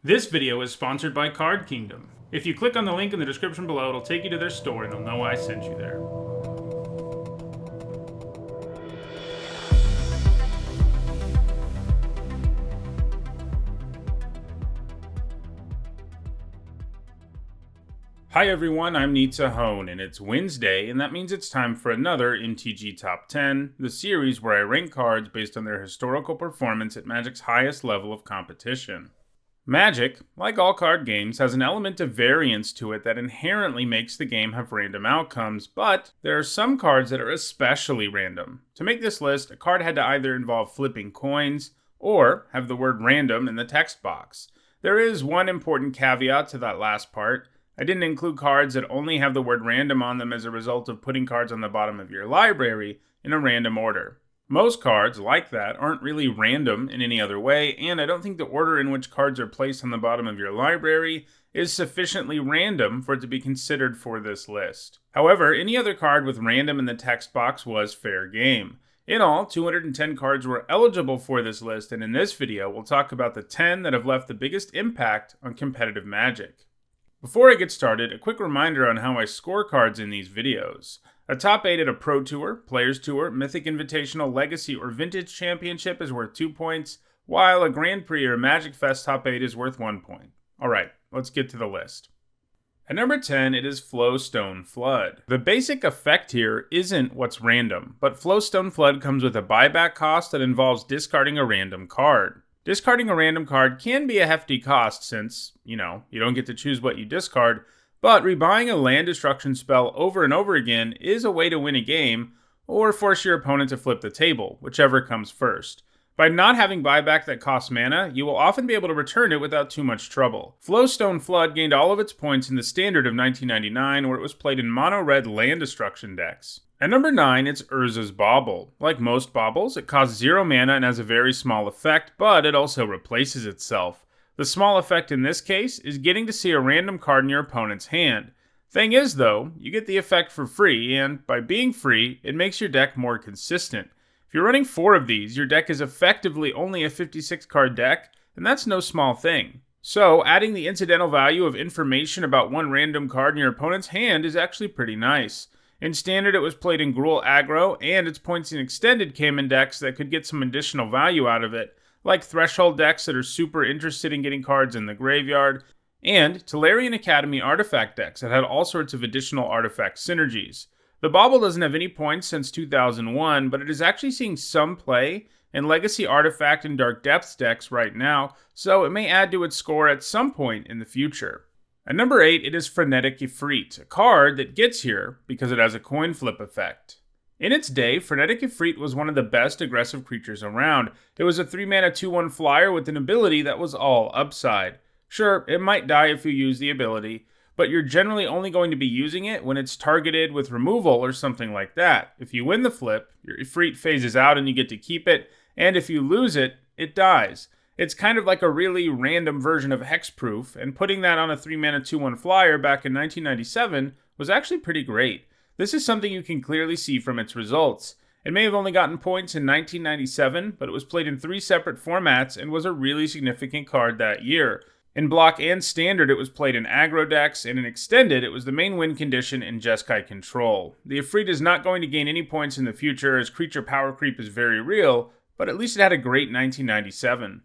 This video is sponsored by Card Kingdom. If you click on the link in the description below, it'll take you to their store and they'll know I sent you there. Hi everyone, I'm Nitsa Hone, and it's Wednesday, and that means it's time for another MTG Top 10, the series where I rank cards based on their historical performance at Magic's highest level of competition. Magic, like all card games, has an element of variance to it that inherently makes the game have random outcomes, but there are some cards that are especially random. To make this list, a card had to either involve flipping coins, or have the word random in the text box. There is one important caveat to that last part. I didn't include cards that only have the word random on them as a result of putting cards on the bottom of your library in a random order. Most cards, like that, aren't really random in any other way, and I don't think the order in which cards are placed on the bottom of your library is sufficiently random for it to be considered for this list. However, any other card with random in the text box was fair game. In all, 210 cards were eligible for this list, and in this video, we'll talk about the 10 that have left the biggest impact on competitive Magic. Before I get started, a quick reminder on how I score cards in these videos. A top 8 at a Pro Tour, Players Tour, Mythic Invitational, Legacy, or Vintage Championship is worth 2 points, while a Grand Prix or Magic Fest top 8 is worth 1 point. Alright, let's get to the list. At number 10, it is Flowstone Flood. The basic effect here isn't what's random, but Flowstone Flood comes with a buyback cost that involves discarding a random card. Discarding a random card can be a hefty cost since, you don't get to choose what you discard, but rebuying a land destruction spell over and over again is a way to win a game, or force your opponent to flip the table, whichever comes first. By not having buyback that costs mana, you will often be able to return it without too much trouble. Flowstone Flood gained all of its points in the Standard of 1999, where it was played in mono-red land destruction decks. At number 9, it's Urzas Bauble. Like most baubles, it costs 0 mana and has a very small effect, but it also replaces itself. The small effect in this case is getting to see a random card in your opponent's hand. Thing is though, you get the effect for free, and by being free, it makes your deck more consistent. If you're running 4 of these, your deck is effectively only a 56 card deck, and that's no small thing. So, adding the incidental value of information about one random card in your opponent's hand is actually pretty nice. In Standard, it was played in Gruul aggro, and its points in Extended came in decks that could get some additional value out of it, like Threshold decks that are super interested in getting cards in the graveyard, and Tolarian Academy artifact decks that had all sorts of additional artifact synergies. The Bauble doesn't have any points since 2001, but it is actually seeing some play in Legacy Artifact and Dark Depths decks right now, so it may add to its score at some point in the future. At number 8, it is Frenetic Ifrit, a card that gets here because it has a coin flip effect. In its day, Frenetic Ifrit was one of the best aggressive creatures around. It was a 3-mana 2/1 flyer with an ability that was all upside. Sure, it might die if you use the ability, but you're generally only going to be using it when it's targeted with removal or something like that. If you win the flip, your Ifrit phases out and you get to keep it, and if you lose it, it dies. It's kind of like a really random version of Hexproof, and putting that on a 3-mana 2/1 flyer back in 1997 was actually pretty great. This is something you can clearly see from its results. It may have only gotten points in 1997, but it was played in 3 separate formats and was a really significant card that year. In Block and Standard, it was played in aggro decks, and in Extended, it was the main win condition in Jeskai Control. The Ifrit is not going to gain any points in the future, as creature power creep is very real, but at least it had a great 1997.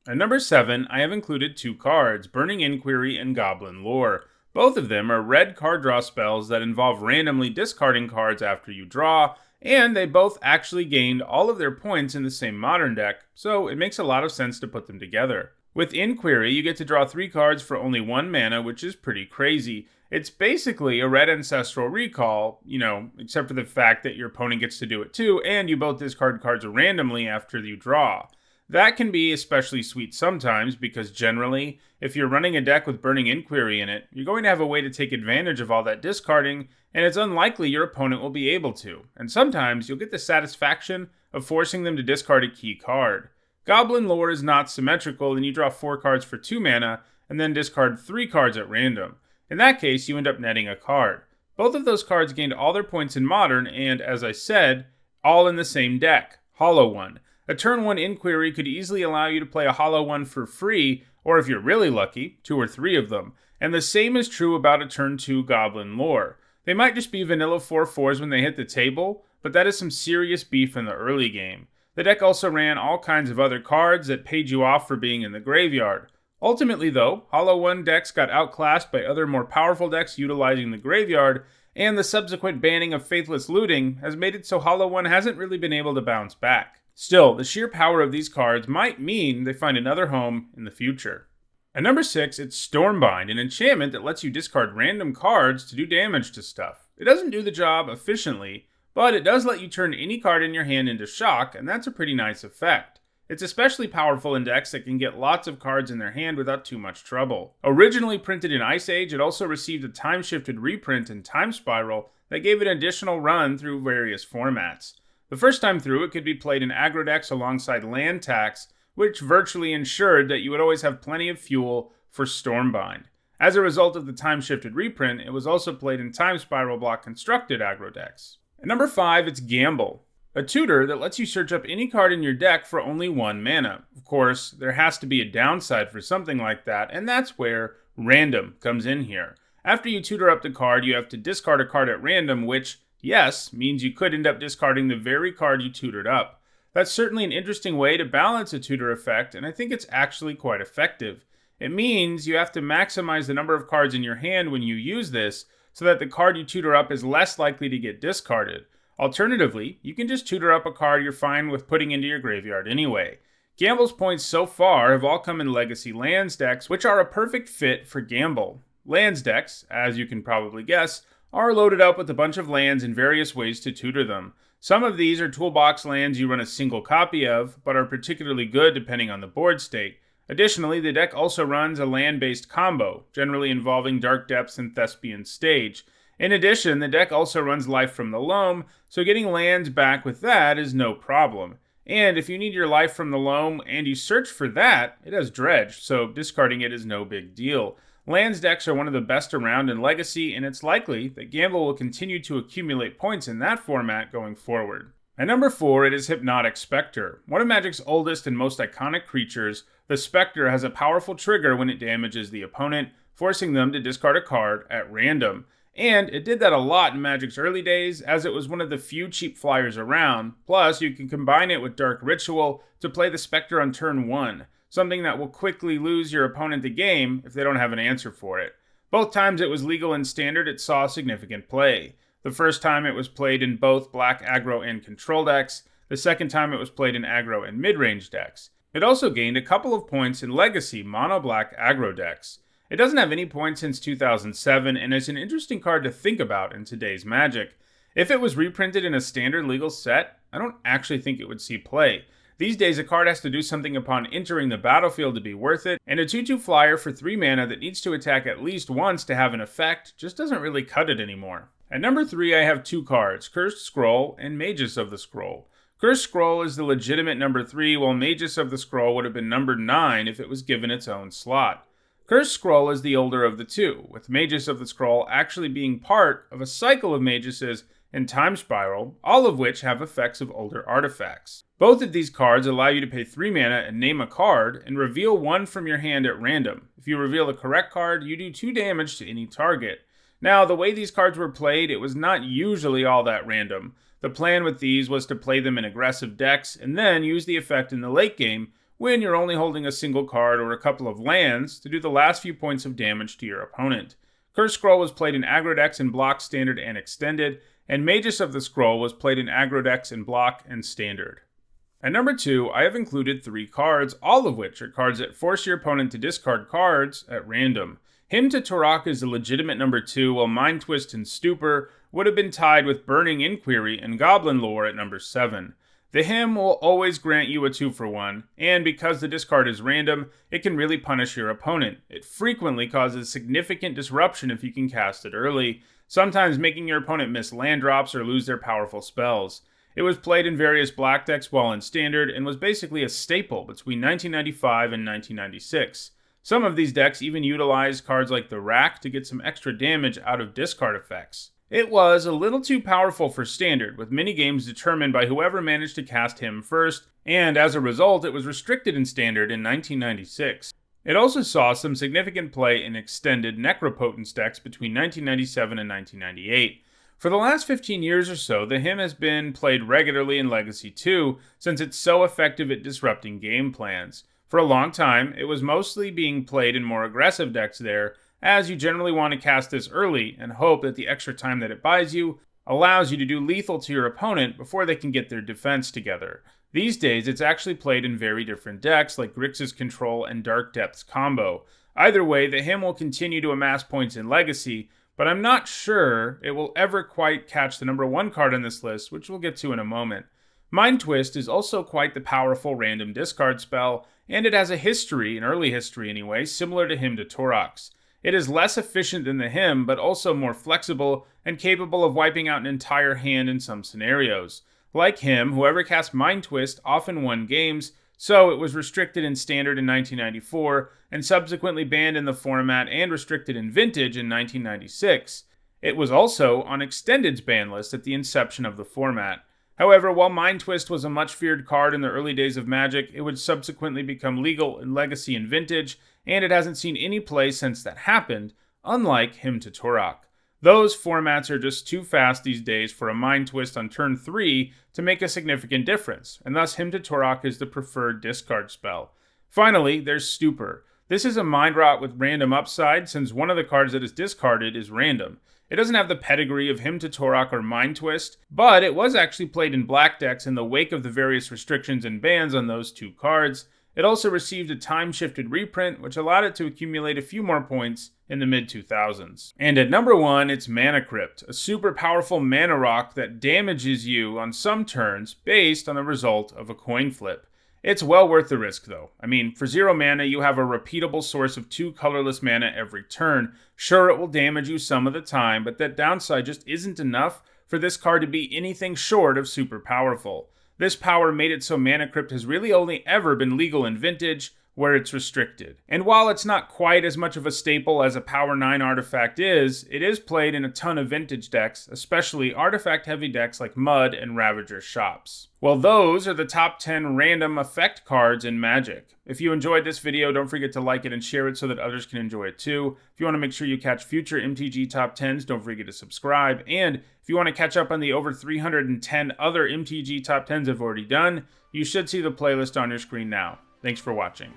At number 7, I have included 2 cards, Burning Inquiry and Goblin Lore. Both of them are red card draw spells that involve randomly discarding cards after you draw, and they both actually gained all of their points in the same Modern deck, so it makes a lot of sense to put them together. With Inquiry, you get to draw 3 cards for only 1 mana, which is pretty crazy. It's basically a red Ancestral Recall, except for the fact that your opponent gets to do it too, and you both discard cards randomly after you draw. That can be especially sweet sometimes because generally, if you're running a deck with Burning Inquiry in it, you're going to have a way to take advantage of all that discarding, and it's unlikely your opponent will be able to. And sometimes you'll get the satisfaction of forcing them to discard a key card. Goblin Lore is not symmetrical, and you draw 4 cards for 2 mana, and then discard 3 cards at random. In that case, you end up netting a card. Both of those cards gained all their points in Modern, and as I said, all in the same deck, Hollow One. A turn 1 Inquiry could easily allow you to play a hollow one for free, or if you're really lucky, 2 or 3 of them. And the same is true about a turn 2 Goblin Lore. They might just be vanilla 4/4s when they hit the table, but that is some serious beef in the early game. The deck also ran all kinds of other cards that paid you off for being in the graveyard. Ultimately though, Hollow 1 decks got outclassed by other more powerful decks utilizing the graveyard, and the subsequent banning of Faithless Looting has made it so Hollow 1 hasn't really been able to bounce back. Still, the sheer power of these cards might mean they find another home in the future. At number 6, it's Stormbind, an enchantment that lets you discard random cards to do damage to stuff. It doesn't do the job efficiently, but it does let you turn any card in your hand into shock, and that's a pretty nice effect. It's especially powerful in decks that can get lots of cards in their hand without too much trouble. Originally printed in Ice Age, it also received a time-shifted reprint in Time Spiral that gave it an additional run through various formats. The first time through, it could be played in aggro decks alongside land tax, which virtually ensured that you would always have plenty of fuel for Stormbind. As a result of the time-shifted reprint, it was also played in Time Spiral block constructed aggro decks. At number 5, it's Gamble, a tutor that lets you search up any card in your deck for only 1 mana. Of course, there has to be a downside for something like that, and that's where random comes in here. After you tutor up the card, you have to discard a card at random, which, yes, means you could end up discarding the very card you tutored up. That's certainly an interesting way to balance a tutor effect, and I think it's actually quite effective. It means you have to maximize the number of cards in your hand when you use this, so that the card you tutor up is less likely to get discarded. Alternatively, you can just tutor up a card you're fine with putting into your graveyard anyway. Gamble's points so far have all come in Legacy Lands decks, which are a perfect fit for Gamble. Lands decks, as you can probably guess, are loaded up with a bunch of lands and various ways to tutor them. Some of these are toolbox lands you run a single copy of, but are particularly good depending on the board state. Additionally, the deck also runs a land-based combo, generally involving Dark Depths and Thespian Stage. In addition, the deck also runs Life from the Loam, so getting lands back with that is no problem. And if you need your Life from the Loam and you search for that, it has Dredge, so discarding it is no big deal. Lands decks are one of the best around in Legacy, and it's likely that Gamble will continue to accumulate points in that format going forward. At number 4, it is Hypnotic Spectre. One of Magic's oldest and most iconic creatures, the Spectre has a powerful trigger when it damages the opponent, forcing them to discard a card at random. And it did that a lot in Magic's early days, as it was one of the few cheap flyers around. Plus, you can combine it with Dark Ritual to play the Spectre on turn 1. Something that will quickly lose your opponent the game if they don't have an answer for it. Both times it was legal in Standard, it saw significant play. The first time it was played in both black aggro and control decks. The second time it was played in aggro and mid-range decks. It also gained a couple of points in Legacy mono-black aggro decks. It doesn't have any points since 2007, and is an interesting card to think about in today's Magic. If it was reprinted in a standard legal set, I don't actually think it would see play. These days, a card has to do something upon entering the battlefield to be worth it, and a 2/2 flyer for 3 mana that needs to attack at least once to have an effect just doesn't really cut it anymore. At number 3, I have 2 cards, Cursed Scroll and Magus of the Scroll. Cursed Scroll is the legitimate number 3, while Magus of the Scroll would have been number 9 if it was given its own slot. Cursed Scroll is the older of the two, with Magus of the Scroll actually being part of a cycle of Maguses and Time Spiral, all of which have effects of older artifacts. Both of these cards allow you to pay 3 mana and name a card, and reveal one from your hand at random. If you reveal the correct card, you do 2 damage to any target. Now, the way these cards were played, it was not usually all that random. The plan with these was to play them in aggressive decks, and then use the effect in the late game, when you're only holding a single card or a couple of lands, to do the last few points of damage to your opponent. Cursed Scroll was played in aggro decks in block, standard, and extended, and Magus of the Scroll was played in aggro decks in block and standard. At number 2, I have included 3 cards, all of which are cards that force your opponent to discard cards at random. Hymn to Torak is a legitimate number 2, while Mind Twist and Stupor would have been tied with Burning Inquiry and Goblin Lore at number 7. The Hymn will always grant you a 2-for-1, and because the discard is random, it can really punish your opponent. It frequently causes significant disruption if you can cast it early, sometimes making your opponent miss land drops or lose their powerful spells. It was played in various black decks while in Standard, and was basically a staple between 1995 and 1996. Some of these decks even utilized cards like the Rack to get some extra damage out of discard effects. It was a little too powerful for Standard, with minigames determined by whoever managed to cast him first, and as a result, it was restricted in Standard in 1996. It also saw some significant play in extended Necropotence decks between 1997 and 1998. For the last 15 years or so, the Hymn has been played regularly in Legacy 2, since it's so effective at disrupting game plans. For a long time, it was mostly being played in more aggressive decks there, as you generally want to cast this early and hope that the extra time that it buys you allows you to do lethal to your opponent before they can get their defense together. These days, it's actually played in very different decks like Grixis Control and Dark Depths combo. Either way, the Hymn will continue to amass points in Legacy, but I'm not sure it will ever quite catch the number 1 card on this list, which we'll get to in a moment. Mind Twist is also quite the powerful random discard spell, and it has a history, an early history anyway, similar to Hymn to Torox. It is less efficient than the Hymn, but also more flexible and capable of wiping out an entire hand in some scenarios. Like Hymn, whoever cast Mind Twist often won games, so it was restricted in Standard in 1994, and subsequently banned in the format and restricted in Vintage in 1996. It was also on Extended's ban list at the inception of the format. However, while Mind Twist was a much feared card in the early days of Magic, it would subsequently become legal in Legacy and Vintage, and it hasn't seen any play since that happened, unlike Hymn to Torok. Those formats are just too fast these days for a Mind Twist on turn 3 to make a significant difference, and thus Hymn to Torok is the preferred discard spell. Finally, there's Stupor. This is a mind rot with random upside, since one of the cards that is discarded is random. It doesn't have the pedigree of Hymn to Torok or Mind Twist, but it was actually played in black decks in the wake of the various restrictions and bans on those two cards. It also received a time-shifted reprint, which allowed it to accumulate a few more points in the mid-2000s. And at number 1, it's Manicrypt, a super powerful mana rock that damages you on some turns based on the result of a coin flip. It's well worth the risk, though. I mean, for 0 mana, you have a repeatable source of 2 colorless mana every turn. Sure, it will damage you some of the time, but that downside just isn't enough for this card to be anything short of super powerful. This power made it so Manicrypt has really only ever been legal in Vintage, where it's restricted. And while it's not quite as much of a staple as a Power 9 artifact is, it is played in a ton of Vintage decks, especially artifact-heavy decks like Mud and Ravager Shops. Well, those are the top 10 random effect cards in Magic. If you enjoyed this video, don't forget to like it and share it so that others can enjoy it too. If you want to make sure you catch future MTG Top 10s, don't forget to subscribe. And if you want to catch up on the over 310 other MTG Top 10s I've already done, you should see the playlist on your screen now. Thanks for watching.